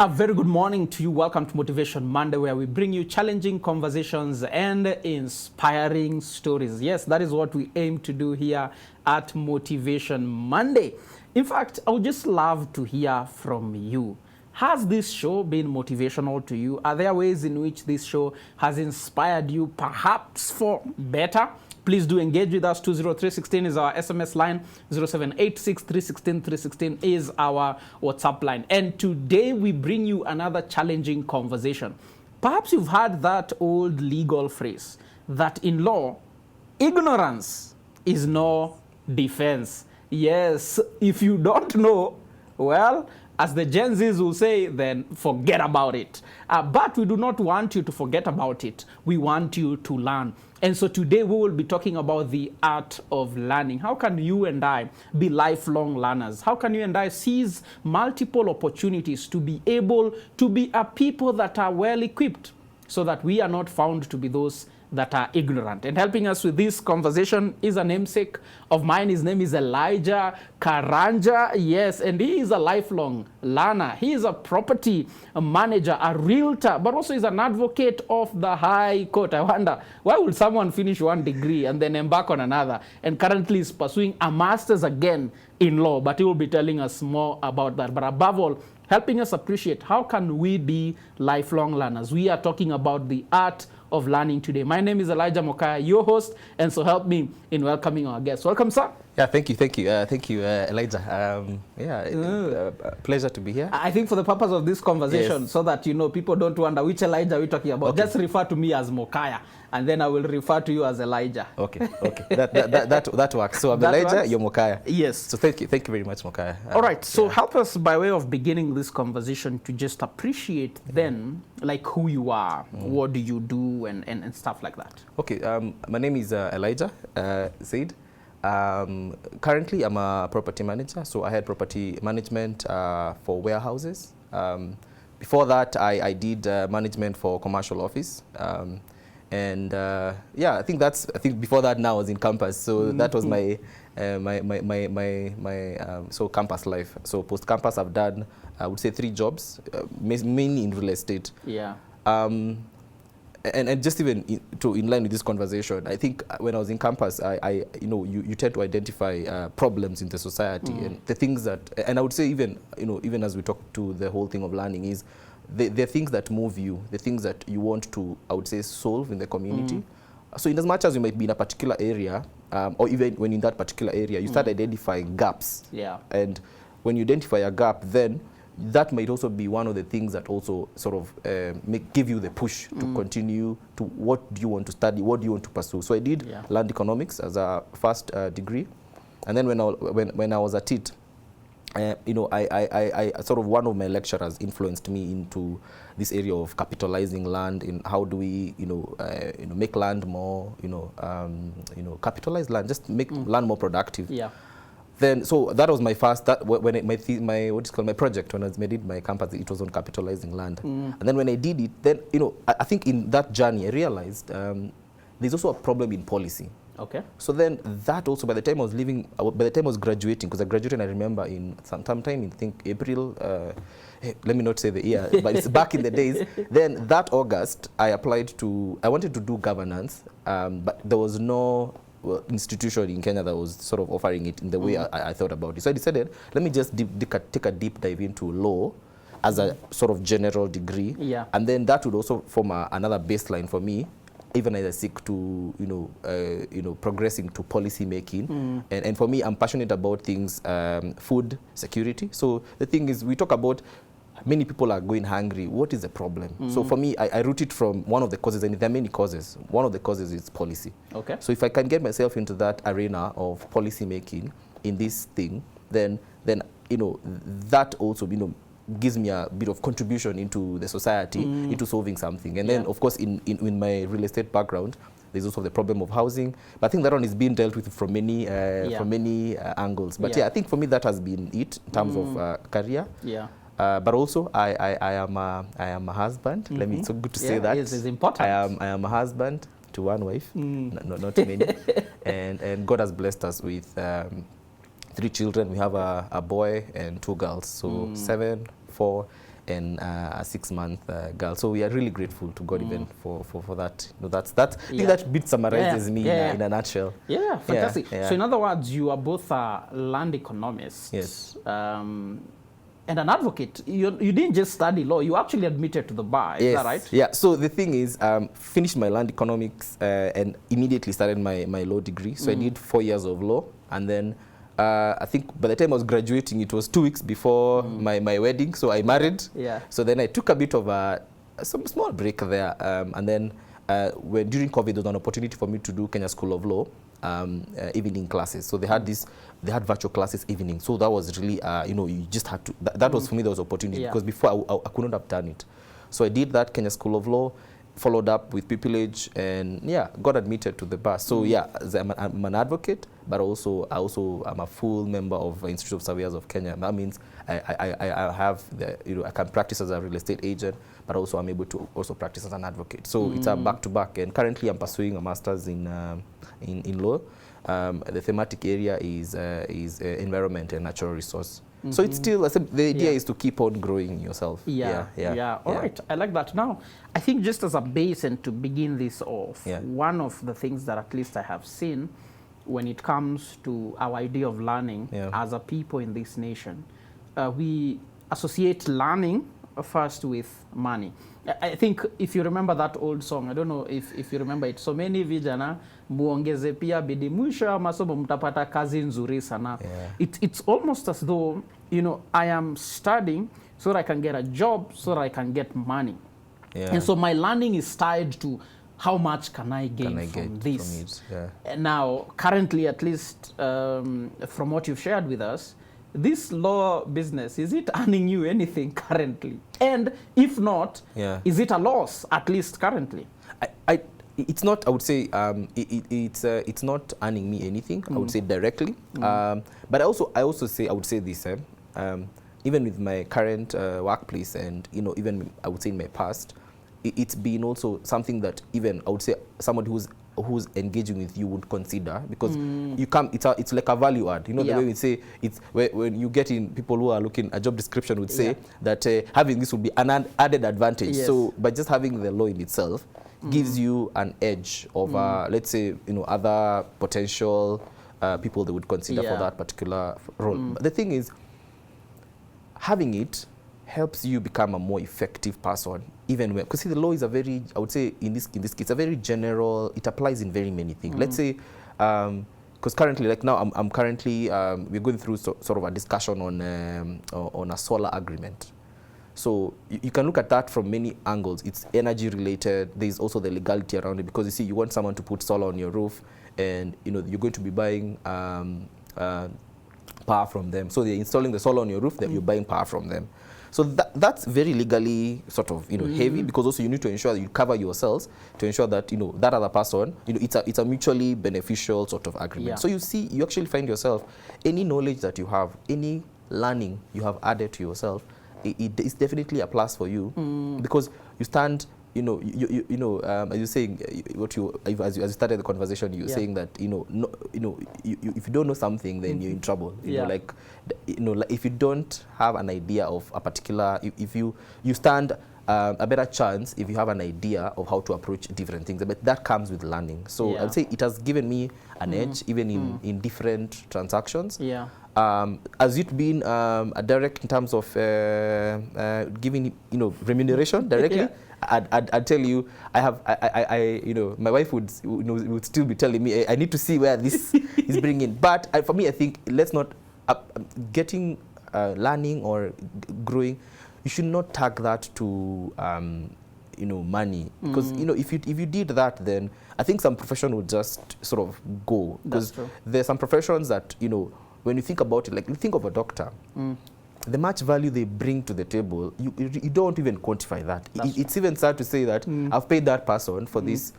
A very good morning to you. Welcome to Motivation Monday, where we bring you challenging conversations and inspiring stories. Yes, that is what we aim to do here at Motivation Monday. In fact, I would just love to hear from you. Has this show been motivational to you? Are there ways in which this show has inspired you, perhaps for better? Please do engage with us. 20316 is our SMS line. 0786316316 is our WhatsApp line. And today we bring you another challenging conversation. Perhaps you've heard that old legal phrase that in law, ignorance is no defense. Yes, if you don't know, well, as the Gen Zs will say, then forget about it. But we do not want you to forget about it. We want you to learn. And so today we will be talking about the art of learning. How can you and I be lifelong learners? How can you and I seize multiple opportunities to be able to be a people that are well equipped so that we are not found to be those that are ignorant? And helping us with this conversation is a namesake of mine. His name is Elijah Karanja. Yes, and he is a lifelong learner. He is a property manager, a realtor, but also is an advocate of the High Court. I wonder, why would someone finish one degree and then embark on another, and currently is pursuing a master's again in law? But he will be telling us more about that. But above all, helping us appreciate how can we be lifelong learners. We are talking about the art of learning today. My name is Elijah Mokaya, your host, and so help me in welcoming our guests. Welcome, sir. Yeah, thank you, Elijah. Pleasure to be here. I think for the purpose of this conversation, yes, so that people don't wonder which Elijah we're talking about, okay, just refer to me as Mokaya, and then I will refer to you as Elijah. Okay, that works. So I'm Elijah, works? You're Mokaya. Yes. So thank you very much, Mokaya. All right. So help us by way of beginning this conversation to just appreciate then, like, who you are, what do you do, and stuff like that. Okay. My name is Elijah Zaid. Currently, I'm a property manager, so I had property management for warehouses. Before that, I did management for commercial office, and I think before that now I was in campus, so that was my campus life. So post campus, I've done, I would say, 3 jobs, mainly in real estate. Yeah. And just even in line with this conversation, I think when I was in campus, you tend to identify problems in the society and the things that, and I would say even as we talk to the whole thing of learning, is the things that move you, the things that you want to, I would say, solve in the community. So in as much as you might be in a particular area, or even when in that particular area, you start identifying gaps. Yeah. And when you identify a gap, then that might also be one of the things that also sort of give you the push to continue to what do you want to study, what do you want to pursue. So I did land economics as a first degree, and then when I was at it, I sort of, one of my lecturers influenced me into this area of capitalizing land, in how do we make land more, capitalize land, just make land more productive. Yeah. Then, so that was my first, my project when I did my campus, it was on capitalizing land. And then when I did it, then, I think in that journey, I realized there's also a problem in policy. Okay. So then that also, by the time I was graduating, because I graduated, I remember, in sometime in, I think, April, let me not say the year, but it's back in the days. Then that August, I wanted to do governance, but there was no institution in Kenya that was sort of offering it in the way I thought about it. So I decided, let me just take a deep dive into law as a sort of general degree. Yeah. And then that would also form another baseline for me, even as I seek to, progress into policy making. And for me, I'm passionate about things, food security. So the thing is, we talk about many people are going hungry. What is the problem? So for me, I root it from one of the causes, and there are many causes. One of the causes is policy. Okay. So if I can get myself into that arena of policy making in this thing, then that also gives me a bit of contribution into the society, into solving something. And then, of course, in my real estate background, there's also the problem of housing. But I think that one is being dealt with from many angles. But I think for me that has been it in terms of career. Yeah. But also, I am a husband. Let me. It's so good to say that. Yes, it's important. I am a husband to one wife, not many, and God has blessed us with 3 children. We have a boy and 2 girls, so 7, 4, and a 6-month girl. So we are really grateful to God even for that. You know, that's I think that bit summarizes me in a nutshell. Yeah, fantastic. Yeah. So in other words, you are both a land economist. Yes. And an advocate. You didn't just study law, you actually admitted to the bar, is that right? Yeah, so the thing is, finished my land economics and immediately started my law degree. So I did 4 years of law, and then I think by the time I was graduating, it was 2 weeks before my wedding, so I married. Yeah. So then I took a bit of some small break there, and then when during COVID, there was an opportunity for me to do Kenya School of Law evening classes. So they had virtual classes evening. So that was really, you know, you just had to. That was for me. There was opportunity because before I couldn't have done it. So I did that Kenya School of Law, followed up with pupillage, and got admitted to the bar. So I'm an advocate, but also I'm a full member of Institute of Surveyors of Kenya. That means I have I can practice as a real estate agent, but also I'm able to also practice as an advocate. So it's a back-to-back. And currently I'm pursuing a master's in law. The thematic area is environment and natural resource. So it's still, the idea is to keep on growing yourself. All right, I like that. Now, I think just as a base and to begin this off, one of the things that at least I have seen when it comes to our idea of learning as a people in this nation, we associate learning first with money. I think if you remember that old song, I don't know if you remember it. So many vijana muongeze pia bidii, mwisho ya masomo mtapata kazi nzuri sana. It's almost as though, you know, I am studying so that I can get a job, so that I can get money. And so my learning is tied to how much can I gain from this. Now, currently, at least from what you've shared with us, this law business, is it earning you anything currently? And if not, is it a loss, at least currently? It's not, I would say, it's not earning me anything, I would say directly. But I would say this, even with my current workplace and, you know, even I would say in my past, it's been also something that even, I would say, somebody who's engaging with you would consider, because you come, it's like a value add. You know, the way we say, it's when you get in, people who are looking, a job description would say that having this would be an added advantage. So by just having the law in itself gives you an edge over, let's say, you know, other potential people they would consider for that particular role. But the thing is, having it helps you become a more effective person, even when, because the law is a very, I would say in this case, it's a very general, it applies in very many things. Let's say, because currently, like now, I'm currently, we're going through sort of a discussion on a solar agreement. So you can look at that from many angles. It's energy related. There's also the legality around it, because you see, you want someone to put solar on your roof, and you know you're going to be buying power from them. So they're installing the solar on your roof, that you're buying power from them. So that's very legally sort of, you know, heavy, because also you need to ensure that you cover yourselves to ensure that, you know, that other person, you know, it's a mutually beneficial sort of agreement. So you see, you actually find yourself, any knowledge that you have, any learning you have added to yourself, it is definitely a plus for you, because you stand, you know, as you're saying, as you started the conversation, you're saying that, you know, if you don't know something, then you're in trouble. You know, like, like if you don't have an idea of a particular, if you stand a better chance if you have an idea of how to approach different things. But that comes with learning. So I would say it has given me an edge, even in different transactions. Has it been a direct in terms of giving, you know, remuneration directly? I'd tell you, you know, my wife would still be telling me, I need to see where this is bringing. But for me, I think let's not getting learning or growing. You should not tag that to you know, money, because you know, if you did that, then I think some profession would just sort of go, because there's some professions that, you know, when you think about it, like you think of a doctor. The much value they bring to the table, you don't even quantify that. It's even sad to say that I've paid that person for this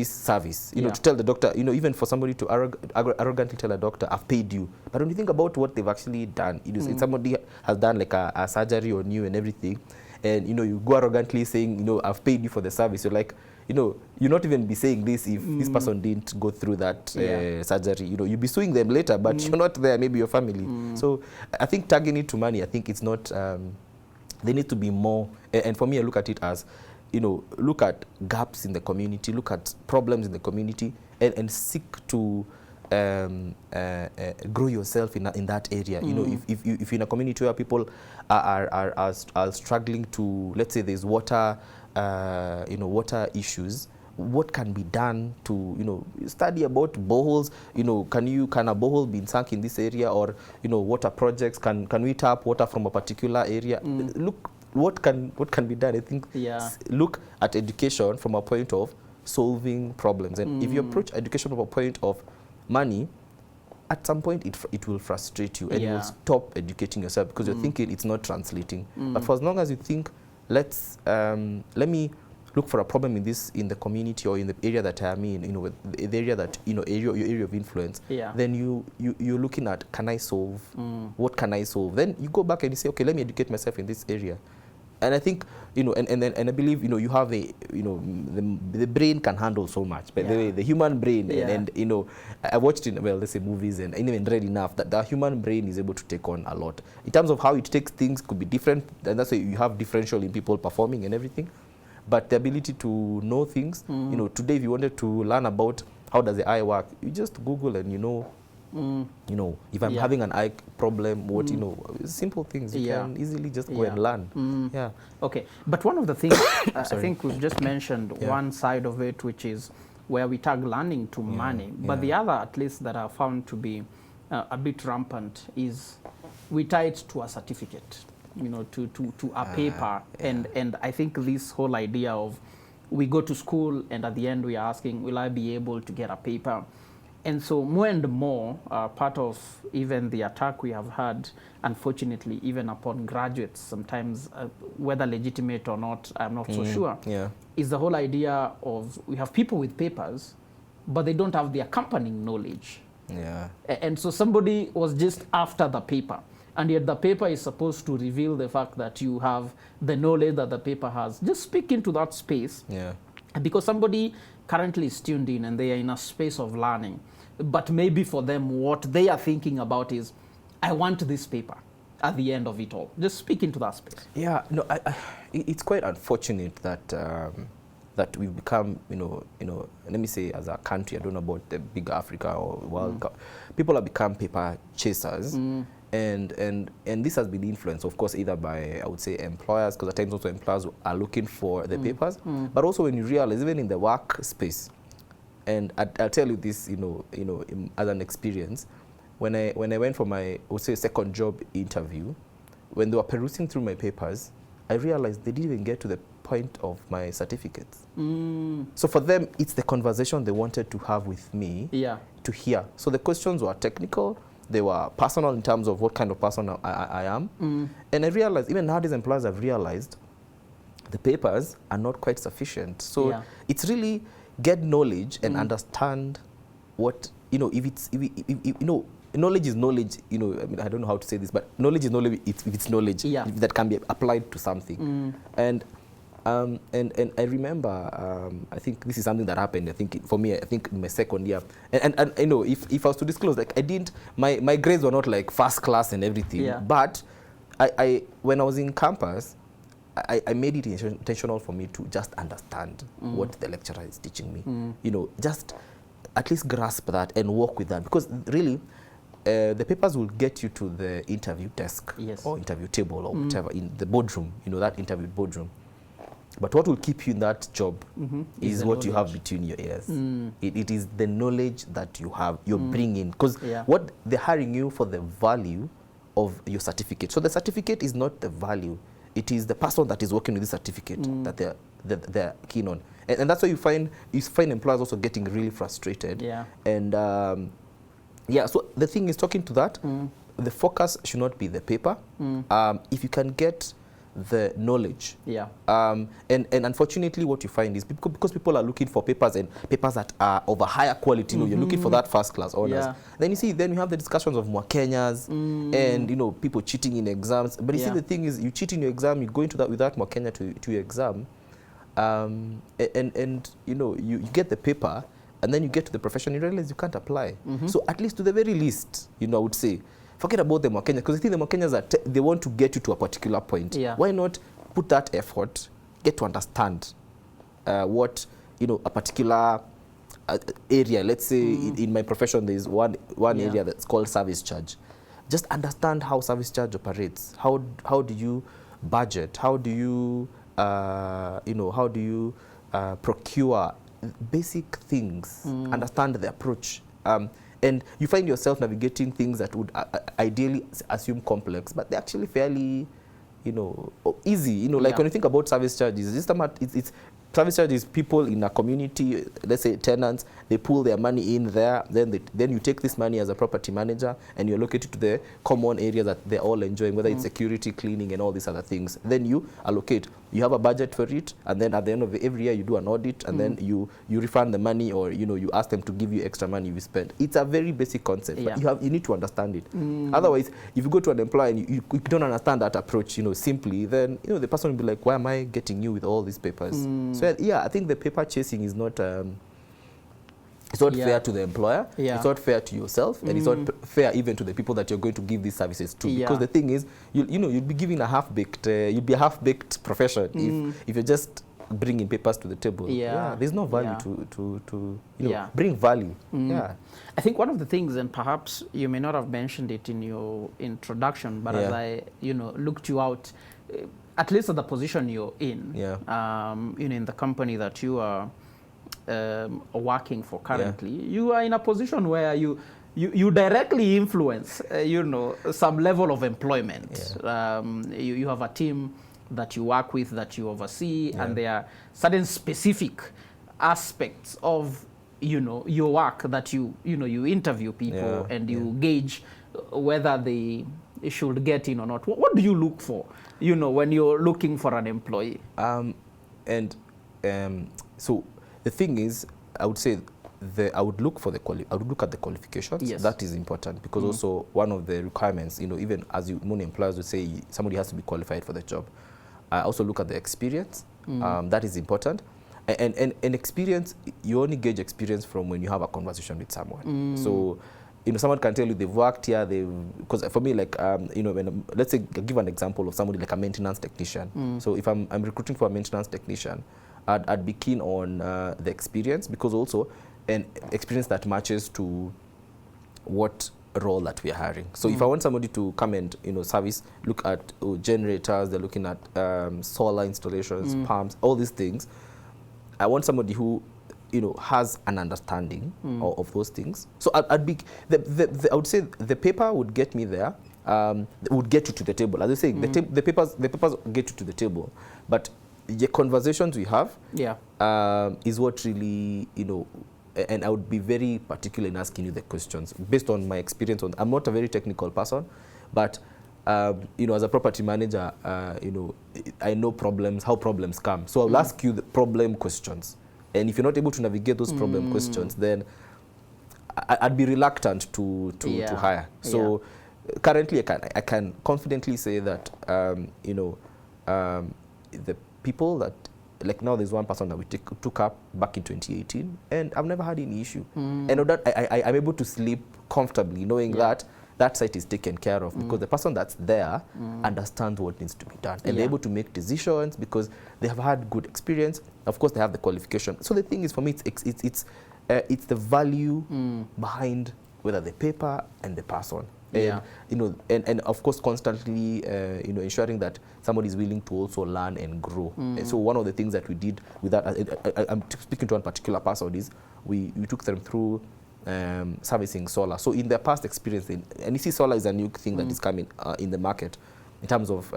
service. You know, to tell the doctor, you know, even for somebody to arrogantly tell a doctor, I've paid you. But when you think about what they've actually done, you know, somebody has done like a surgery on you and everything, and you know, you go arrogantly saying, you know, I've paid you for the service. You're like, you know, you'll not even be saying this if this person didn't go through that surgery. You know, you'll be suing them later, but you're not there, maybe your family. So I think tagging it to money, I think it's not There needs to be more, and for me, I look at it as, look at gaps in the community, look at problems in the community, and seek to grow yourself in that area. If you're in a community where people are struggling to, let's say there's water, water issues, what can be done to, study about boreholes, can a borehole be sunk in this area, or, water projects, can we tap water from a particular area? Look, what can be done? I think look at education from a point of solving problems. And if you approach education from a point of money, at some point it will frustrate you, and you will stop educating yourself because you're thinking it's not translating. But for as long as you think, let me look for a problem in the community or in the area that I am in, the area that, your area of influence, then you're looking at, can I solve? What can I solve? Then you go back and you say, okay, let me educate myself in this area. And I think, and I believe, you have the brain can handle so much. But the human brain, and I watched let's say movies and even read enough that the human brain is able to take on a lot. In terms of how it takes things could be different, and that's why you have differential in people performing and everything. But the ability to know things, today if you wanted to learn about how does the eye work, you just Google and if I'm having an eye problem, what, simple things you can easily just go and learn. Okay, but one of the things, I think we've just mentioned one side of it, which is where we tag learning to money. But the other, at least that I found to be a bit rampant, is we tie it to a certificate, to a paper. And I think this whole idea of we go to school and at the end we are asking, will I be able to get a paper? And so more and more, part of even the attack we have had, unfortunately, even upon graduates, sometimes, whether legitimate or not, I'm not so sure, is the whole idea of we have people with papers, but they don't have the accompanying knowledge. And so somebody was just after the paper, and yet the paper is supposed to reveal the fact that you have the knowledge that the paper has. Just speak into that space, because somebody currently is tuned in and they are in a space of learning, but maybe for them what they are thinking about is, I want this paper at the end of it all. Just speak into that space. It's quite unfortunate that that we've become, let me say as a country, I don't know about the big Africa or world, people have become paper chasers. And this has been influenced, of course, either by, I would say, employers, because at times also employers are looking for the papers, but also when you realize, even in the workspace, and I'll tell you this, as an experience, when I went for my, I would say, second job interview, when they were perusing through my papers, I realized they didn't even get to the point of my certificates. So for them, it's the conversation they wanted to have with me to hear. So the questions were technical. They were personal in terms of what kind of person I am. And I realized, even nowadays employers have realized the papers are not quite sufficient. So it's really get knowledge and understand what, if it's, knowledge is knowledge, I mean, I don't know how to say this, but knowledge is knowledge if it's knowledge that can be applied to something. And I remember, I think this is something that happened, I think, for me, I think in my second year. And if I was to disclose, like, I didn't, my grades were not like first class and everything. But when I was in campus, I made it intentional for me to just understand what the lecturer is teaching me. Just at least grasp that and work with that. Because really, the papers will get you to the interview desk or interview table or whatever, in the boardroom, that interview boardroom. But what will keep you in that job is what you have between your ears. It is the knowledge that you have, you're bringing. Because what they're hiring you for the value of your certificate. So the certificate is not the value. It is the person that is working with the certificate that they're keen on. And that's why you find employers also getting really frustrated. And so the thing is, talking to that, the focus should not be the paper. If you can get the knowledge. And unfortunately what you find is because people are looking for papers and papers that are of a higher quality, you're looking for that first class honors. Then you have the discussions of Mwakenyas and people cheating in exams. But you see, the thing is, you cheat in your exam, you go into that without Mwakenya to your exam, and you get the paper, and then you get to the profession, you realize you can't apply. So at least, to the very least, I would say, forget about the Kenyans, because I think the Kenyans are they want to get you to a particular point. Yeah. Why not put that effort, get to understand what, you know, a particular area, let's say in my profession, there's one area that's called service charge. Just understand how service charge operates. How do you budget? How do you, you know, how do you procure basic things? Understand the approach. And you find yourself navigating things that would ideally assume complex, but they're actually fairly, you know, easy. You know, like when you think about service charges, it's service charge is people in a community, let's say tenants, they pull their money in there, then you take this money as a property manager and you allocate it to the common areas that they're all enjoying, whether it's security, cleaning, and all these other things. Then you allocate. You have a budget for it, and then at the end of every year you do an audit, and then you refund the money, or, you know, you ask them to give you extra money you spent. It's a very basic concept, but you need to understand it. Otherwise, if you go to an employer and you don't understand that approach, you know, simply, then, you know, the person will be like, why am I getting you with all these papers? So yeah, I think the paper chasing is not it's not fair to the employer, it's not fair to yourself, and it's not fair even to the people that you're going to give these services to. Because the thing is, you know, you'll be giving a half-baked, you'll be a half-baked profession if you're just bringing papers to the table. There's no value to you know, bring value. I think one of the things, and perhaps you may not have mentioned it in your introduction, but as I, you know, looked you out, at least at the position you're in, you know, in the company that you are working for currently, you are in a position where you directly influence, you know, some level of employment. You have a team that you work with, that you oversee, and there are certain specific aspects of, you know, your work that you know, you interview people and you gauge whether they should get in or not. What do you look for, you know, when you're looking for an employee? So the thing is, I would say I would look at the qualifications. That is important, because also one of the requirements, you know, even as many employers would say, somebody has to be qualified for the job. I also look at the experience. That is important. And experience, you only gauge experience from when you have a conversation with someone. So, you know, someone can tell you they've worked here, because for me, like, you know, let's say, give an example of somebody like a maintenance technician. So if I'm recruiting for a maintenance technician, I'd be keen on the experience, because also an experience that matches to what role that we are hiring. So if I want somebody to come and, you know, look at generators, they're looking at solar installations, pumps, all these things. I want somebody who, you know, has an understanding of those things. So I would say the paper would get me there, would get you to the table. As I say, the papers get you to the table, but the conversations we have is what really, you know, and I would be very particular in asking you the questions based on my experience. I'm not a very technical person, but you know, as a property manager, you know, I know how problems come. So I'll ask you the problem questions, and if you're not able to navigate those problem questions, then I'd be reluctant to hire. So currently, I can confidently say that you know, the people that, like, now there's one person that we took up back in 2018, and I've never had any issue. And that I'm able to sleep comfortably knowing that that site is taken care of, because the person that's there understands what needs to be done, and they're able to make decisions because they have had good experience. Of course, they have the qualification. So the thing is, for me, it's the value behind whether the paper and the person. And, you know, and of course, constantly, you know, ensuring that somebody is willing to also learn and grow. And so one of the things that we did with that, I'm speaking to one particular person, is we took them through servicing solar. So in their past experience, and you see solar is a new thing that is coming in the market in terms of,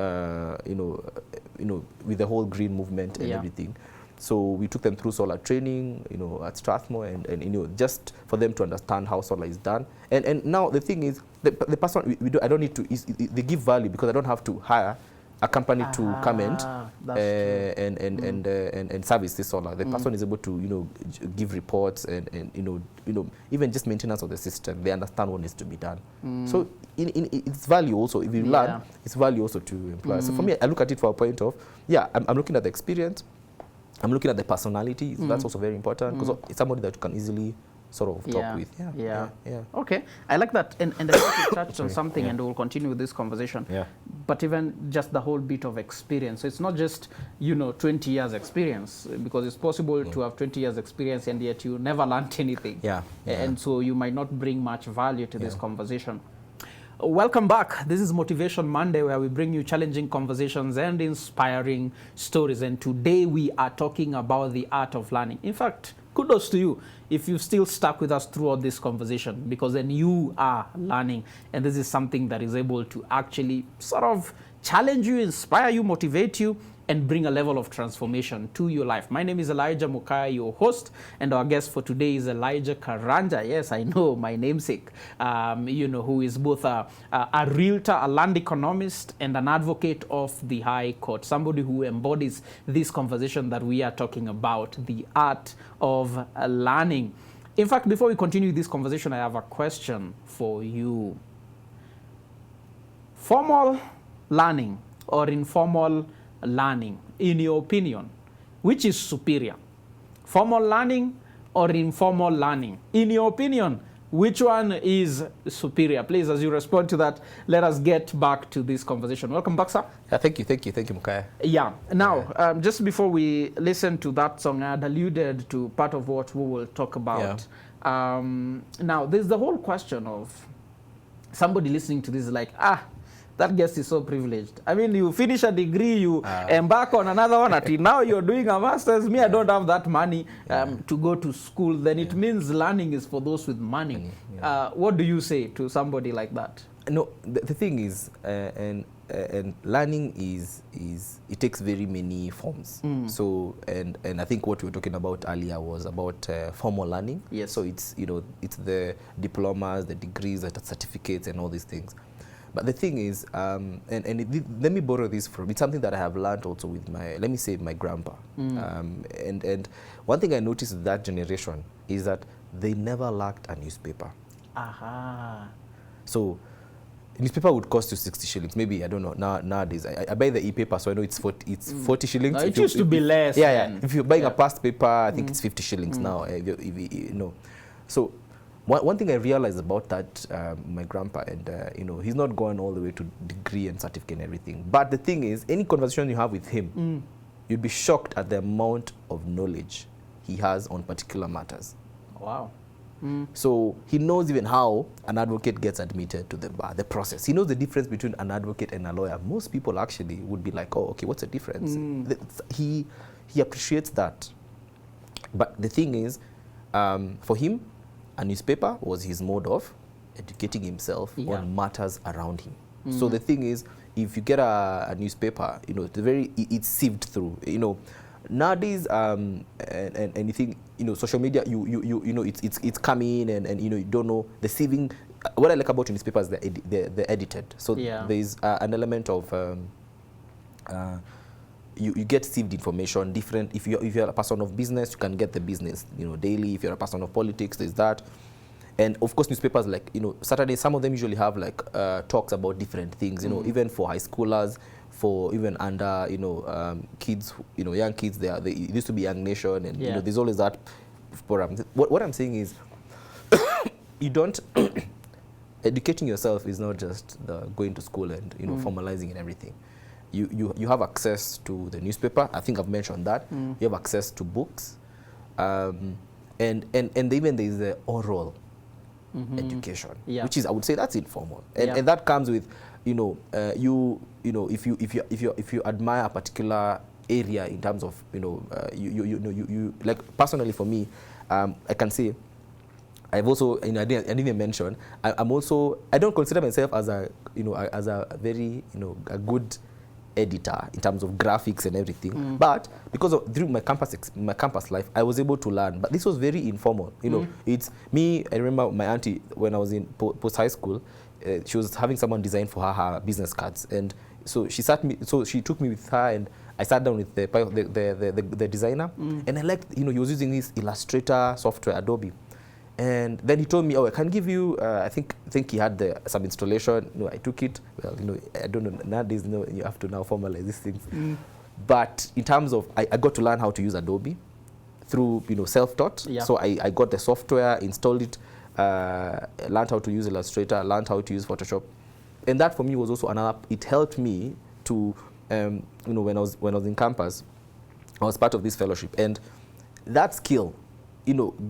you know, with the whole green movement and everything. So we took them through solar training, you know, at Strathmore, and you know, just for them to understand how solar is done. And now the thing is, the person I don't need to, they give value, because I don't have to hire a company to come and service this solar. The person is able to, you know, give reports and you know, even just maintenance of the system. They understand what needs to be done. So it's value also. If you learn, it's value also to employers. So for me, I look at it from a point of, I'm looking at the experience. I'm looking at the personality. That's also very important, because it's somebody that you can easily sort of talk with. Yeah. Okay, I like that, and I think you touched on something, and we'll continue with this conversation. Yeah. But even just the whole bit of experience. So it's not just 20 years experience, because it's possible to have 20 years experience and yet you never learned anything. Yeah. And so you might not bring much value to this conversation. Welcome back. This is Motivation Monday, where we bring you challenging conversations and inspiring stories. And today we are talking about the art of learning. In fact, kudos to you if you've still stuck with us throughout this conversation, because then you are learning. And this is something that is able to actually sort of challenge you, inspire you, motivate you, and bring a level of transformation to your life. My name is Elijah Mukaya, your host, and our guest for today is Elijah Karanja. Yes, I know, my namesake, who is both a realtor, a land economist, and an advocate of the High Court, somebody who embodies this conversation that we are talking about, the art of learning. In fact, before we continue this conversation, I have a question for you. Formal learning or informal learning, in your opinion, which is superior? Formal learning or informal learning? In your opinion, which one is superior? Please, as you respond to that, let us get back to this conversation. Welcome back, sir. Yeah, thank you, Mukaya. Yeah. Now, just before we listen to that song, I had alluded to part of what we will talk about. Yeah. Now, there's the whole question of somebody listening to this like, that guest is so privileged. I mean, you finish a degree, you embark on another one, until now you're doing a master's. Me, I don't have that money to go to school. Then it means learning is for those with money. What do you say to somebody like that? No, the thing is, and learning is it takes very many forms. So, and I think what we were talking about earlier was about formal learning. Yes. So it's it's the diplomas, the degrees, the certificates, and all these things. But the thing is, let me borrow this from, it's something that I have learned also with my grandpa. And one thing I noticed with that generation is that they never lacked a newspaper. So newspaper would cost you 60 shillings. Maybe, I don't know, nowadays. I buy the e-paper, so I know it's 40 shillings. No, it used to be less. Yeah. If you're buying a past paper, I think it's 50 shillings now. So one thing I realized about that, my grandpa, and he's not gone all the way to degree and certificate and everything. But the thing is, any conversation you have with him, you'd be shocked at the amount of knowledge he has on particular matters. Wow. So he knows even how an advocate gets admitted to the bar, the process. He knows the difference between an advocate and a lawyer. Most people actually would be like, oh, okay, what's the difference? He appreciates that. But the thing is, for him, a newspaper was his mode of educating himself on matters around him. So the thing is, if you get a newspaper, it's sieved through. Nowadays, and anything, social media, it's coming, and you don't know the sieving. What I like about newspapers, they're edited. So there's an element of you get sieved information different. If you're a person of business, you can get the business, daily. If you're a person of politics, there's that. And of course, newspapers like, Saturday, some of them usually have like talks about different things, even for high schoolers, for even under, kids, young kids, it used to be Young Nation, and there's always that program. What I'm saying is, you don't, educating yourself is not just going to school and, formalizing and everything. You have access to the newspaper. I think I've mentioned that. You have access to books, and even there is the oral education, which is, I would say, that's informal, and that comes with, if you admire a particular area in terms of, you like, personally for me, I can say, I've also, I didn't even mention, I'm also, I don't consider myself as a very, a good editor in terms of graphics and everything, but because of through my campus life, I was able to learn. But this was very informal. It's me. I remember my auntie when I was in post high school. She was having someone design for her business cards, and so she took me with her, and I sat down with the designer, and I liked, he was using this Illustrator software, Adobe. And then he told me, oh, I can give you, I think he had some installation. I took it. Well, I don't know, nowadays, you have to now formalize these things. But in terms of, I got to learn how to use Adobe through, self-taught. Yeah. So I got the software, installed it, learned how to use Illustrator, learned how to use Photoshop. And that for me was also another, it helped me to, when I was in campus, I was part of this fellowship. And that skill,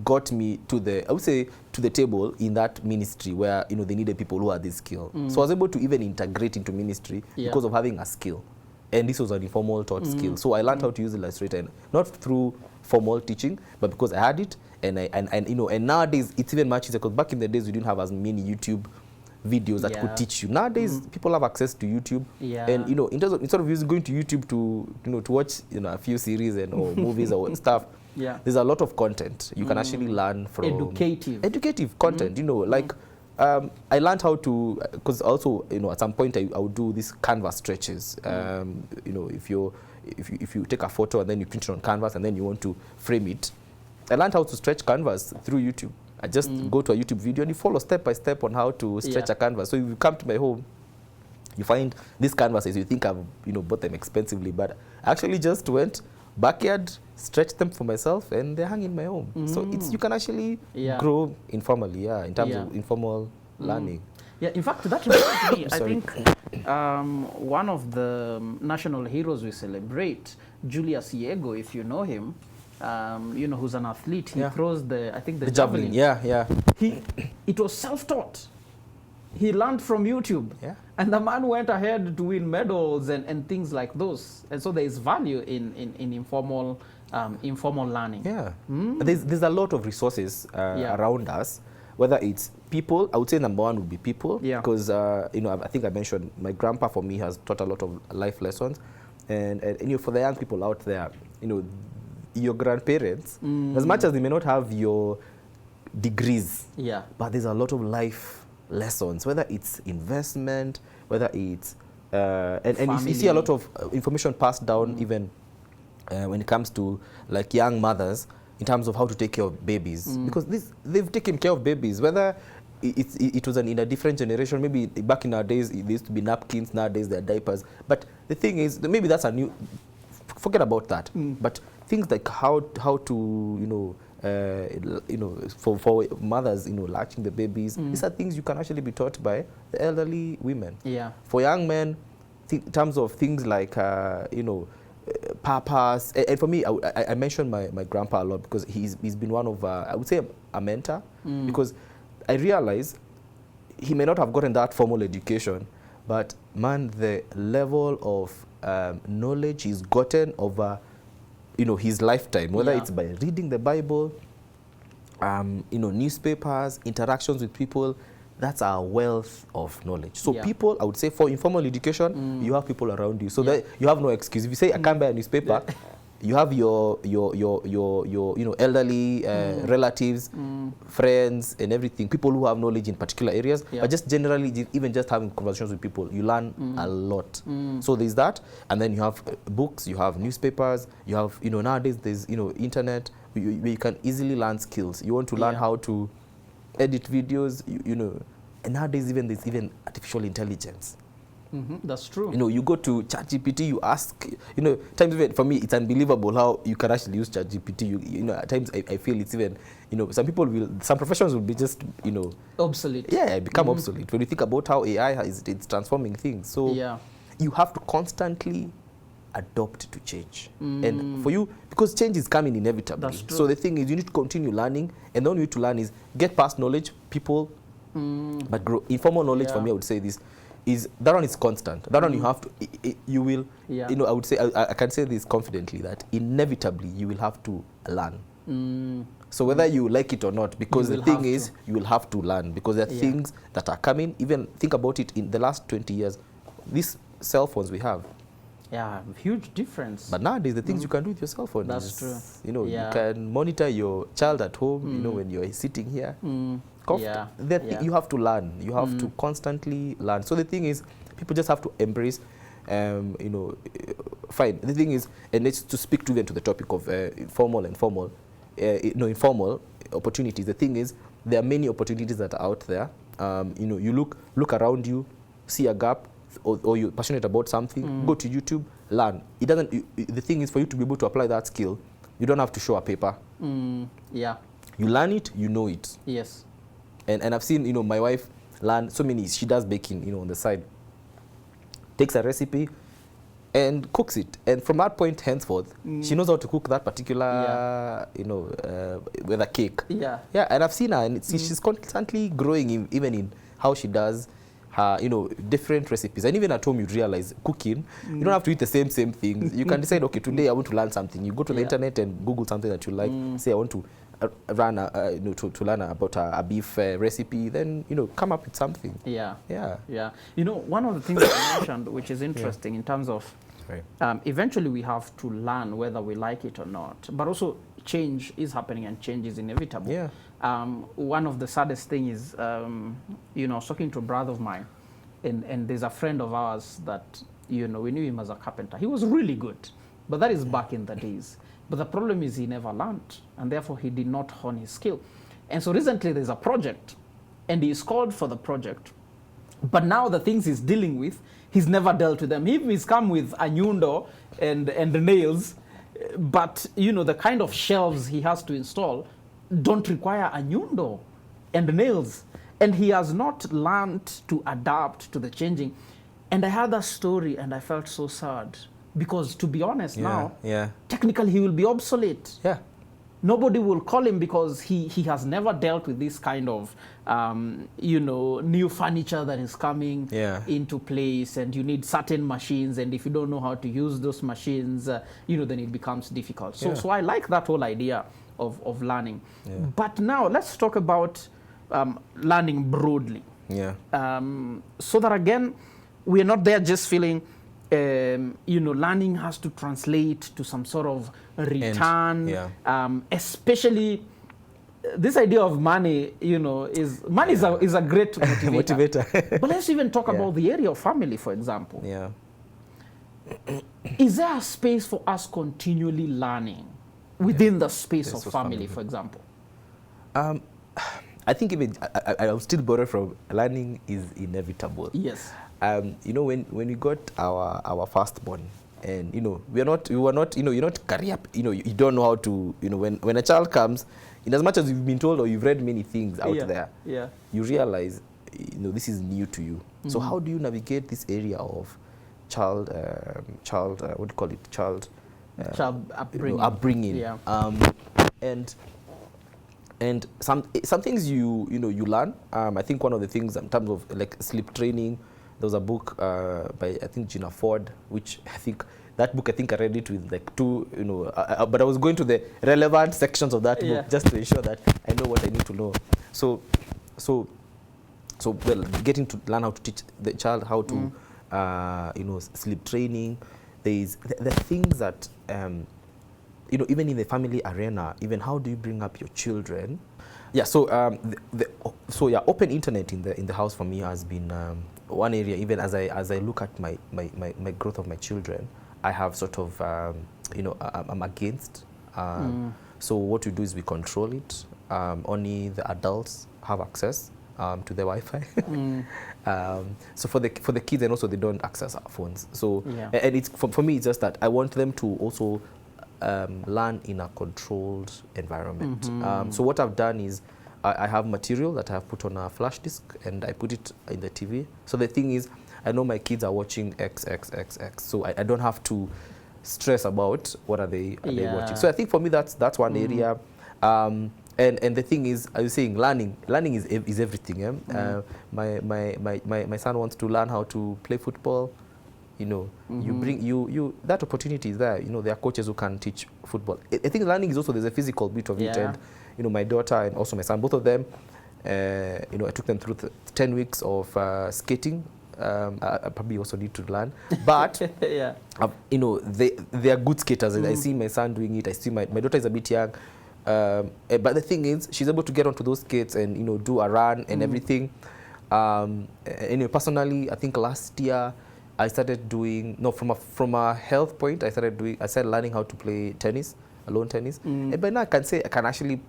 got me to the table in that ministry where, they needed people who had this skill. So I was able to even integrate into ministry because of having a skill. And this was an informal taught skill. So I learned how to use Illustrator, and not through formal teaching, but because I had it. And nowadays it's even much easier, because back in the days we didn't have as many YouTube videos that could teach you. Nowadays people have access to YouTube, and in terms of, instead of going to YouTube to watch a few series or movies or stuff, there's a lot of content you can actually learn from. Educative content. I learned how to, because also at some point I would do these canvas stretches. If you take a photo and then you print it on canvas and then you want to frame it, I learned how to stretch canvas through YouTube. I just go to a YouTube video and you follow step by step on how to stretch a canvas. So if you come to my home, you find these canvases, you think I've bought them expensively, but I actually just went backyard, stretched them for myself, and they hang in my home. So you can actually grow informally, in terms of informal learning. Yeah, in fact, that reminds me, I think one of the national heroes we celebrate, Julius Yego, if you know him, who's an athlete, he throws the javelin. It was self-taught. He learned from YouTube. And the man went ahead to win medals and things like those. And so there is value in informal learning. There's a lot of resources around us, whether it's people. I would say number one would be people, because I think I mentioned my grandpa for me has taught a lot of life lessons, and for the young people out there, your grandparents, as much as they may not have your degrees, but there's a lot of life lessons, whether it's investment, whether it's and you see a lot of information passed down even when it comes to like young mothers, in terms of how to take care of babies, because they've taken care of babies, whether it was in a different generation. Maybe back in our days there used to be napkins, nowadays there are diapers. But the thing is, maybe that's a new, forget about that, but things like how to for mothers, latching the babies, these are things you can actually be taught by the elderly women. For young men, in terms of things like purpose, and for me, I mentioned my grandpa a lot, because he's been one of I would say a mentor, because I realize he may not have gotten that formal education, but man, the level of knowledge he's gotten over his lifetime, whether it's by reading the Bible, newspapers, interactions with people, that's our wealth of knowledge. So people, I would say, for informal education, you have people around you, so that you have no excuse. If you say I can't buy a newspaper, you have your elderly relatives, friends, and everything, people who have knowledge in particular areas. But just generally, even just having conversations with people, you learn a lot. So there's that, and then you have books, you have newspapers, you have nowadays there's internet where you can easily learn skills. You want to learn how to edit videos, and nowadays there's even artificial intelligence. That's true. You go to ChatGPT, you ask, times for me it's unbelievable how you can actually use ChatGPT. At times I feel it's even, some professions will be just, obsolete. Become obsolete when you think about how AI it's transforming things. So you have to constantly adopt to change. And for you, because change is coming inevitably. That's true. So the thing is, you need to continue learning, and the only way to learn is get past knowledge, people, but grow. Informal knowledge for me, I would say this, is that one is constant. That one you have to, you will, I would say, I can say this confidently, that inevitably you will have to learn. So whether you like it or not, because the thing is, you will have to learn, because there are things that are coming. Even think about it, in the last 20 years, these cell phones we have. Huge difference. But nowadays, the things you can do with your cell phone That's true. You can monitor your child at home, when you're sitting here. You have to learn. You have to constantly learn. So the thing is, people just have to embrace, fine. The thing is, and it's to speak to the topic of informal and formal, informal opportunities. The thing is, there are many opportunities that are out there. You look around you, see a gap, or you're passionate about something, go to YouTube, learn. The thing is, for you to be able to apply that skill, you don't have to show a paper. Yeah. You learn it, you know it. Yes. And I've seen, my wife learn so many. She does baking, on the side. Takes a recipe and cooks it. And from that point henceforth, she knows how to cook that particular, whether cake. Yeah. Yeah, and I've seen her, and she's constantly growing even in how she does her, different recipes. And even at home, you realize cooking, you don't have to eat the same things. You can decide, okay, today I want to learn something. You go to the internet and Google something that you like. Say, I want to run, to learn about a beef recipe. Then, come up with something. Yeah. Yeah. Yeah. One of the things I mentioned, which is interesting in terms of, eventually we have to learn whether we like it or not. But also, change is happening and change is inevitable. Yeah. One of the saddest things is, I was talking to a brother of mine, and there's a friend of ours that, we knew him as a carpenter. He was really good, but that is back in the days. But the problem is he never learned, and therefore he did not hone his skill. And so recently there's a project, and he's called for the project. But now the things he's dealing with, he's never dealt with them. He's come with a nyundo and the nails, but the kind of shelves he has to install don't require a nyundo and nails. And he has not learned to adapt to the changing. And I heard that story and I felt so sad. Because to be honest now, technically he will be obsolete. Yeah. Nobody will call him because he has never dealt with this kind of, new furniture that is coming into place, and you need certain machines, and if you don't know how to use those machines, then it becomes difficult. So I like that whole idea of learning. Yeah. But now let's talk about learning broadly. Yeah. So that again, we're not there just feeling, learning has to translate to some sort of return, especially this idea of money, is a great motivator. But let's even talk about the area of family, for example. Yeah. Is there a space for us continually learning within the space of family, for example? I think even I'll still borrow from learning is inevitable. Yes. When we got our firstborn, and we were not you're not career, you don't know how to, when a child comes, in as much as you've been told or you've read many things out there, you realize this is new to you. So how do you navigate this area of child what do you call it, child upbringing? And some things you learn. I think one of the things in terms of like sleep training, there was a book by I think Gina Ford, which I think I read it with like two, but I was going to the relevant sections of that book just to ensure that I know what I need to know. So getting to learn how to teach the child how to, sleep training. The things that, even in the family arena, even how do you bring up your children? Yeah, so open internet in the house for me has been one area. Even as I look at my growth of my children, I have sort of I'm against. So what we do is we control it. Only the adults have access to the Wi-Fi. So for the kids, and also they don't access our phones. So and it's for me, it's just that I want them to also learn in a controlled environment. So what I've done is I have material that I have put on a flash disk and I put it in the TV. So the thing is, I know my kids are watching X. So I don't have to stress about what are they watching. So I think for me that's one area. And the thing is, I was saying learning is everything. My son wants to learn how to play football. You bring you that opportunity is there. There are coaches who can teach football. I think learning is also, there's a physical bit of it. And my daughter and also my son, both of them, I took them through 10 weeks of skating. I probably also need to learn, but they are good skaters. I see my son doing it. I see my daughter is a bit young, but the thing is, she's able to get onto those skates and do a run and everything. Personally, I think last year I started doing from a health point. I started learning how to play tennis, lawn tennis. And by now I can say I can actually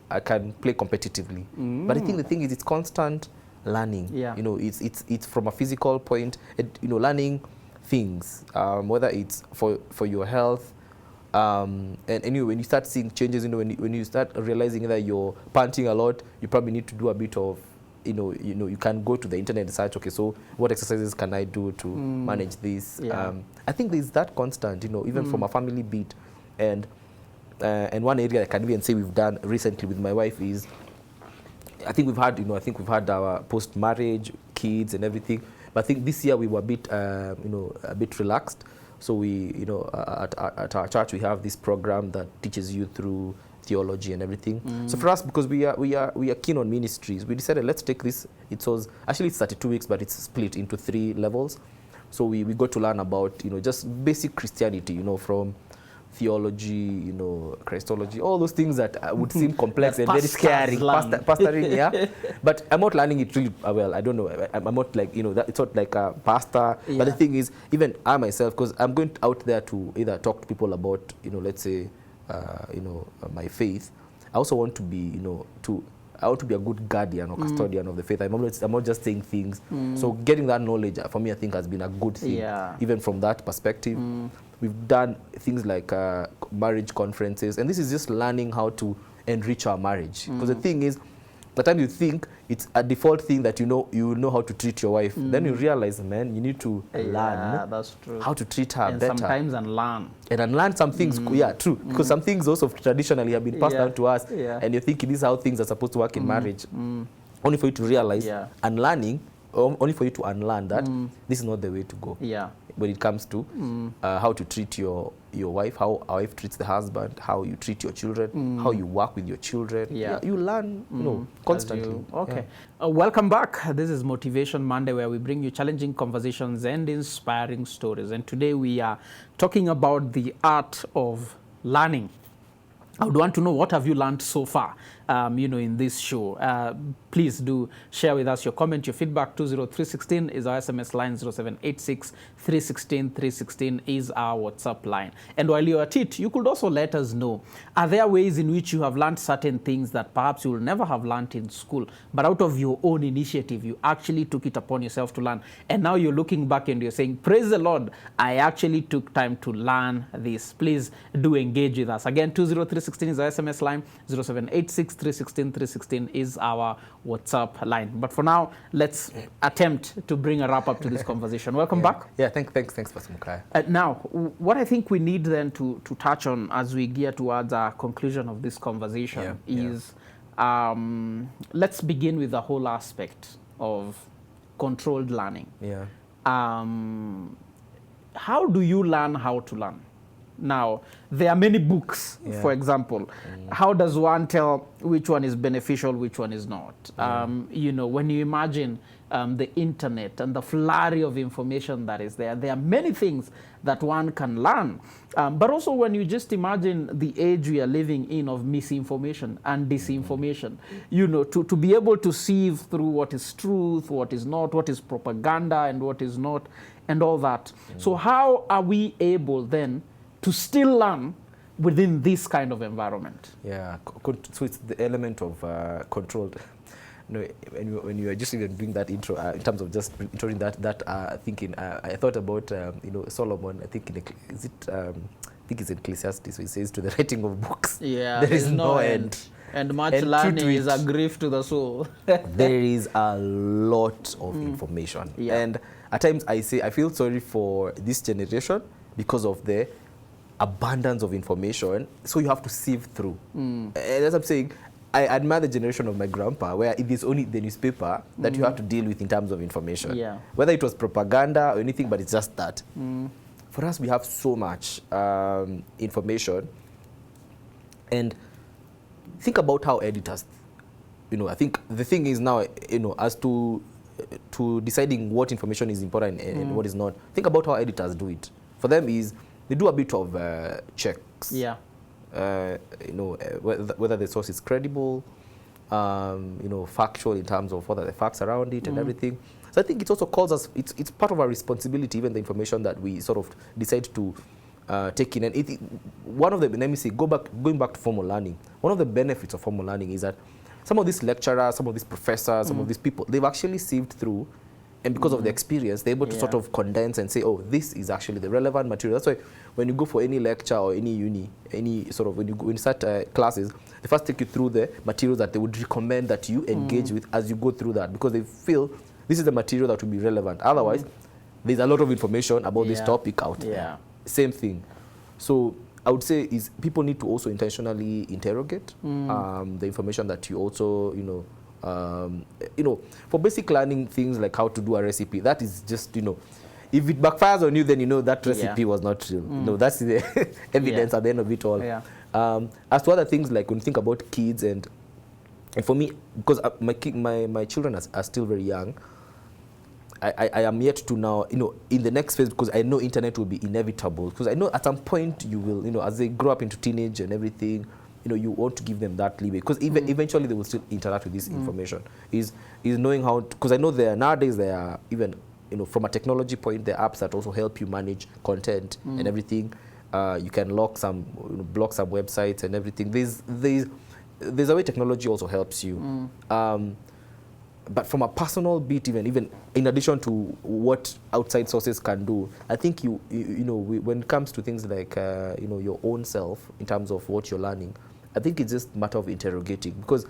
I can play competitively. But I think the thing is, it's constant learning. It's from a physical point. Learning things, whether it's for your health, And anyway, when you start seeing changes, when you start realizing that you're panting a lot, you probably need to do a bit of, you can go to the internet and search, okay, so what exercises can I do to manage this? Yeah. I think there's that constant, even from a family beat. And one area I can even say we've done recently with my wife is, I think we've had our post-marriage, kids and everything. But I think this year we were a bit relaxed. So we, at our church we have this program that teaches you through theology and everything. So for us, because we are keen on ministries, we decided let's take this. It's 32 weeks, but it's split into 3 levels. So we got to learn about just basic Christianity, from theology, Christology, all those things that would seem complex and very scary. Pastoring, yeah. But I'm not learning it really well. I don't know. I'm not like, it's not like a pastor. Yeah. But the thing is, even I myself, because I'm going out there to either talk to people about, let's say, my faith. I also want to be, I want to be a good guardian or custodian of the faith. I'm not just saying things. So getting that knowledge, for me, I think has been a good thing, even from that perspective. We've done things like marriage conferences, and this is just learning how to enrich our marriage. Because the thing is, the time you think it's a default thing that you know how to treat your wife, then you realize, man, you need to learn that's true. how to treat her and better. Sometimes unlearn. And unlearn some things, yeah, true. Because some things also traditionally have been passed down to us, and you're thinking this is how things are supposed to work in marriage. Only for you to realize, unlearning, only for you to unlearn that this is not the way to go. Yeah. When it comes to how to treat your wife, how a wife treats the husband, how you treat your children, how you work with your children. Yeah, you learn, constantly. Okay. Welcome back. This is Motivation Monday, where we bring you challenging conversations and inspiring stories. And today we are talking about the art of learning. I would want to know, what have you learned so far, in this show? Please do share with us your comment, your feedback. 20316 is our SMS line. 0786 316 316 is our WhatsApp line. And while you're at it, you could also let us know, are there ways in which you have learned certain things that perhaps you will never have learned in school, but out of your own initiative, you actually took it upon yourself to learn. And now you're looking back and you're saying, praise the Lord, I actually took time to learn this. Please do engage with us. Again, 20316 is our SMS line. 0786 316 316 is our WhatsApp line. But for now, let's attempt to bring a wrap up to this conversation. Welcome back. Yeah, thanks, Pastor Mukai. Now, what I think we need then to touch on as we gear towards a conclusion of this conversation is, let's begin with the whole aspect of controlled learning. Yeah. How do you learn how to learn? Now, there are many books, for example. How does one tell which one is beneficial, which one is not? When you imagine the internet and the flurry of information that is there are many things that one can learn. But also when you just imagine the age we are living in of misinformation and disinformation, to be able to sieve through what is truth, what is not, what is propaganda and what is not, and all that. So how are we able then to still learn within this kind of environment? Yeah, so it's the element of controlled. When you are just even doing that intro, in terms of just introing that thinking, I thought about Solomon. I think it's in Ecclesiastes. He says, to the writing of books, there is no end. And much learning is a grief to the soul. There is a lot of information, and at times I feel sorry for this generation because of the abundance of information, so you have to sieve through. And as I'm saying, I admire the generation of my grandpa, where it is only the newspaper that you have to deal with in terms of information. Whether it was propaganda or anything, but it's just that. For us, we have so much information. And think about how editors, I think the thing is now, as to deciding what information is important and what is not, think about how editors do it. For them is, they do a bit of checks. Whether the source is credible, factual in terms of what are the facts around it and everything. So I think it also calls us, it's part of our responsibility, even the information that we sort of decide to take in. And one of the, let me say, going back to formal learning, one of the benefits of formal learning is that some of these lecturers, some of these professors, some of these people, they've actually sieved through And because of the experience, they're able to sort of condense and say, oh, this is actually the relevant material. That's why when you go for any lecture or any uni, any sort of, when you start classes, they first take you through the materials that they would recommend that you engage with as you go through that, because they feel this is the material that will be relevant. Otherwise, there's a lot of information about this topic out there. Same thing. So I would say is people need to also intentionally interrogate the information that you also, for basic learning things like how to do a recipe, that is just, if it backfires on you, then you know that recipe was not real. No, that's the evidence at the end of it all. As to other things, like when you think about kids, and for me, because my children are still very young, I am yet to now, in the next phase, because I know internet will be inevitable, because I know at some point you will, as they grow up into teenage and everything, you want to give them that leeway, because eventually they will still interact with this information. Is knowing how, because I know nowadays there are even, from a technology point, there are apps that also help you manage content and everything. You can block some websites and everything. There's a way technology also helps you. But from a personal bit, even in addition to what outside sources can do, I think when it comes to things like your own self in terms of what you're learning, I think it's just a matter of interrogating. Because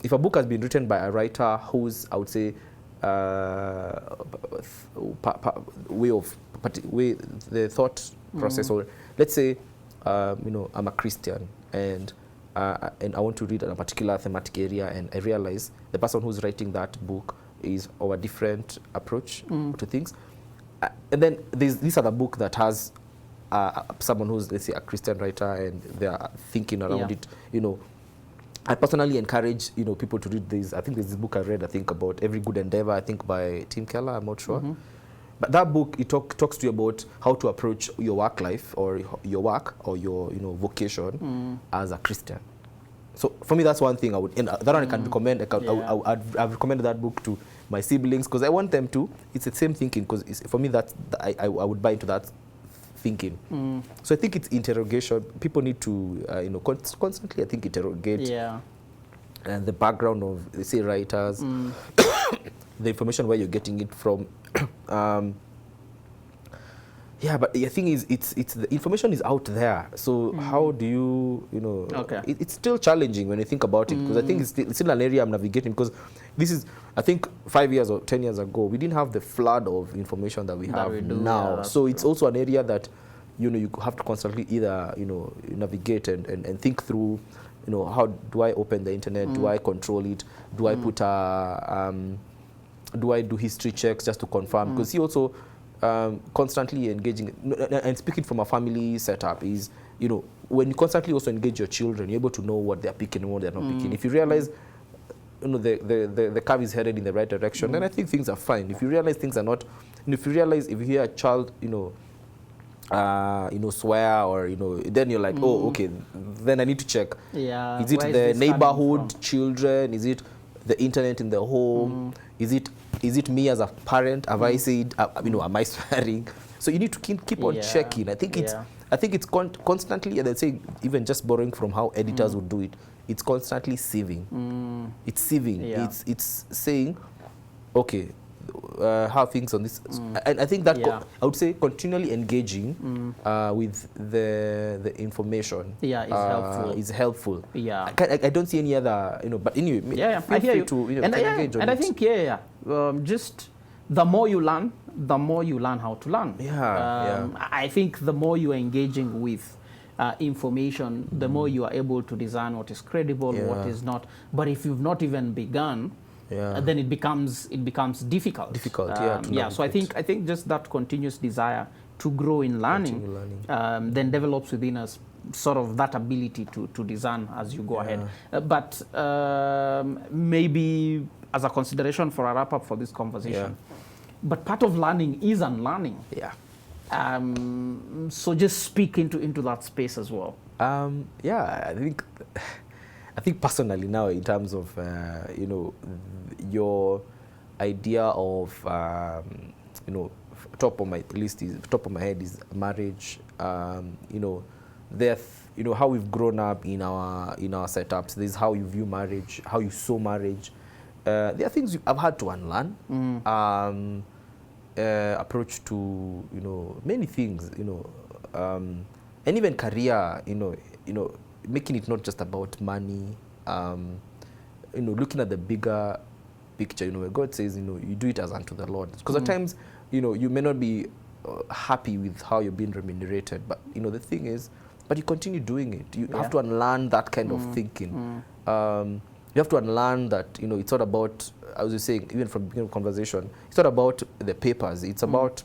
if a book has been written by a writer who's, I would say, the thought process, or let's say, I'm a Christian and I want to read a particular thematic area, and I realize the person who's writing that book is of a different approach to things. And then there's this other book that has someone who's, let's say, a Christian writer, and they're thinking around it. I personally encourage, people to read this. I think there's this book I read, I think, about Every Good Endeavor, I think by Tim Keller, I'm not sure. But that book, it talks to you about how to approach your work life, or your work, or your vocation as a Christian. So for me, that's one thing I would, and that one I can recommend. I've recommended that book to my siblings, because I want them to. It's the same thinking, because for me, I would buy into that thinking. So I think it's interrogation. People need to, constantly, I think, interrogate and the background of, let's say, writers, the information, where you're getting it from. But the thing is, it's the information is out there. So how do you, it's still challenging when you think about it, because I think it's still an area I'm navigating, because this is, I think 5 years or 10 years ago, we didn't have the flood of information that we have now. So it's also an area that, you have to constantly either, navigate and think through, how do I open the internet? Do I control it? Do I put do I do history checks just to confirm? Because he also constantly engaging, and speaking from a family setup is, when you constantly also engage your children, you're able to know what they're picking and what they're not picking. If you realize, the curve is headed in the right direction, then I think things are fine. If you realize things are not, if you hear a child, swear, or then you're like, oh, okay, then I need to check. Is it the neighborhood children? Is it the internet in the home? Is it me as a parent? Have I said, am I swearing? So you need to keep on checking. I think it's constantly, and I'd say, even just borrowing from how editors would do it, it's constantly sieving. It's sieving. It's saying, okay, how things on this, and I think that I would say continually engaging with the information is helpful. I don't see any other, but anyway, I hear you. To, and I think just the more you learn how to learn. I think the more you are engaging with information, the more you are able to discern what is credible, what is not. But if you've not even begun, then it becomes difficult. So I think just that continuous desire to grow in learning, then develops within us sort of that ability to discern as you go ahead. But maybe as a consideration for a wrap up for this conversation, but part of learning is unlearning. So just speak into that space as well. I think personally now, in terms of your idea of top of my head is marriage. How we've grown up in our setups. This is how you view marriage, how you saw marriage, there are things I've had to unlearn. Approach to, many things, and even career, making it not just about money, looking at the bigger picture, where God says, you do it as unto the Lord. Because at times, you may not be happy with how you're being remunerated, but, the thing is, but you continue doing it. You have to unlearn that kind of thinking. You have to unlearn that, it's not about, I was just saying, even from the beginning of conversation, it's not about the papers. It's about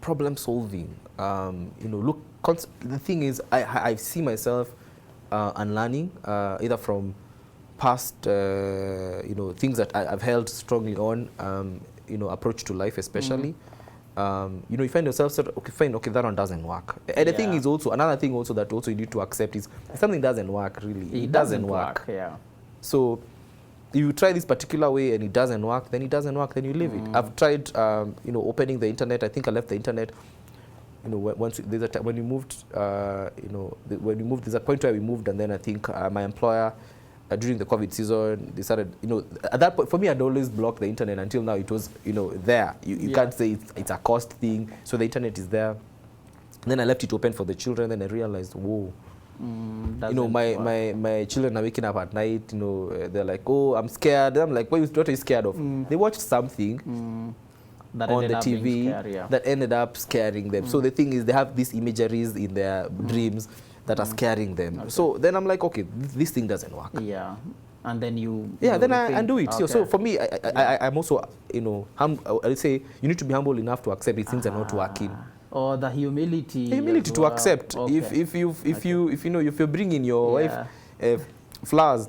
problem solving. The thing is, I see myself unlearning, either from past, things that I've held strongly on, approach to life especially. You find yourself okay, that one doesn't work. And the thing is also, another thing also that also you need to accept is if something doesn't work, really, it doesn't work. Yeah. So you try this particular way and it doesn't work, then it doesn't work, then you leave it. I've tried, opening the internet. I think I left the internet. Once there's a time when we moved, when we moved, there's a point where we moved, and then I think my employer, during the COVID season, they started, at that point, for me, I'd always blocked the internet until now it was, there. You can't say it's a cost thing, so the internet is there. And then I left it open for the children, then I realized, whoa. My children are waking up at night, they're like, oh, I'm scared. I'm like, what are you scared of? They watched something that on the TV scary, that ended up scaring them. So the thing is, they have these imageries in their dreams that are scaring them. Okay. So then I'm like, okay, this thing doesn't work. Yeah. And then then I undo it. Okay. So for me, I'm also, I would say you need to be humble enough to accept if things are not working. Or the humility. Humility to accept. Okay. If you're bringing your wife flowers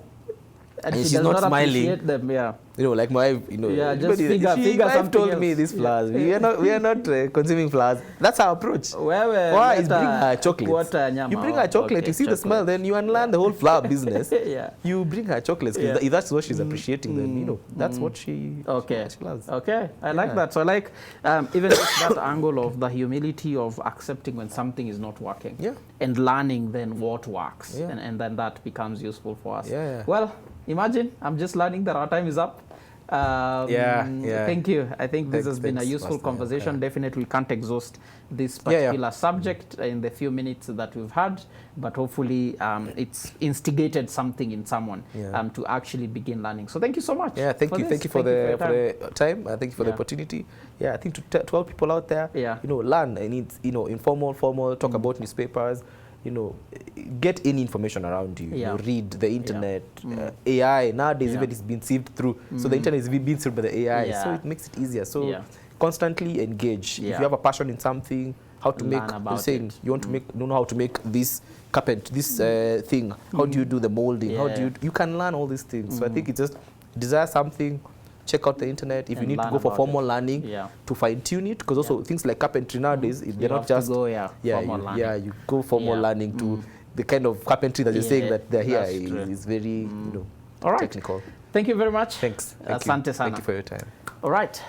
and she's not smiling, them, like my wife, just figure wife told else. me these flowers. We are not consuming flowers. That's our approach. Why is bring her chocolates? You bring her chocolate, you see the smell, then you unlearn the whole flower business. You bring her chocolates. If that's what she's appreciating, then that's what she loves. Okay, I like that. So I like even that angle of the humility of accepting when something is not working, and learning then what works, and then that becomes useful for us. Well, imagine I'm just learning that our time is up. Thank you. I think this has been a useful conversation. Definitely can't exhaust this particular subject in the few minutes that we've had, but hopefully it's instigated something in someone to actually begin learning. So thank you so much. Thank you for the time. Thank you for the opportunity. I think to all people out there, learn. And it's informal, formal. Talk about newspapers. Get any information around you. Read the internet, AI. Nowadays, even it's been sieved through. So the internet is being sieved by the AI. So it makes it easier. So constantly engage. If you have a passion in something, how to make, you want to know how to make this carpet, this thing. How do you do the molding? How do you can learn all these things. So I think it's just desire something. Check out the internet. If you need to go for formal learning to fine tune it, because also things like carpentry nowadays, they're not just you go formal learning to the kind of carpentry that you're saying that they're here is very technical. Thank you very much. Thanks. Asante sana. Thank you for your time. All right.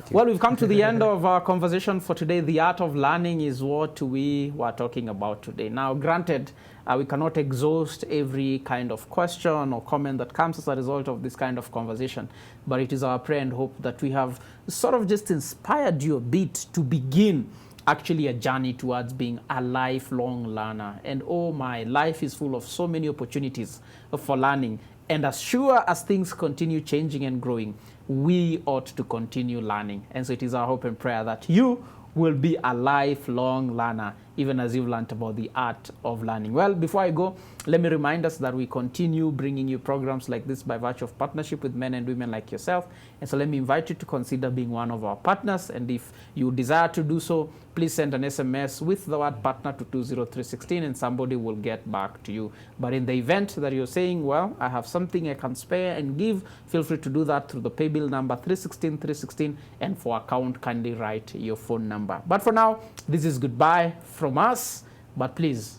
Well, we've come to the end of our conversation for today. The art of learning is what we were talking about today. Now, granted, we cannot exhaust every kind of question or comment that comes as a result of this kind of conversation, but it is our prayer and hope that we have sort of just inspired you a bit to begin actually a journey towards being a lifelong learner. And oh my, life is full of so many opportunities for learning. And as sure as things continue changing and growing, we ought to continue learning. And so it is our hope and prayer that you will be a lifelong learner, even as you've learned about the art of learning. Well, before I go, let me remind us that we continue bringing you programs like this by virtue of partnership with men and women like yourself. And so let me invite you to consider being one of our partners. And if you desire to do so, please send an SMS with the word partner to 20316 and somebody will get back to you. But in the event that you're saying, well, I have something I can spare and give, feel free to do that through the pay bill number 316 and for account, kindly write your phone number. But for now, this is goodbye from us. But please,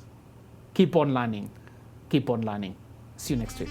keep on learning. Keep on learning. See you next week.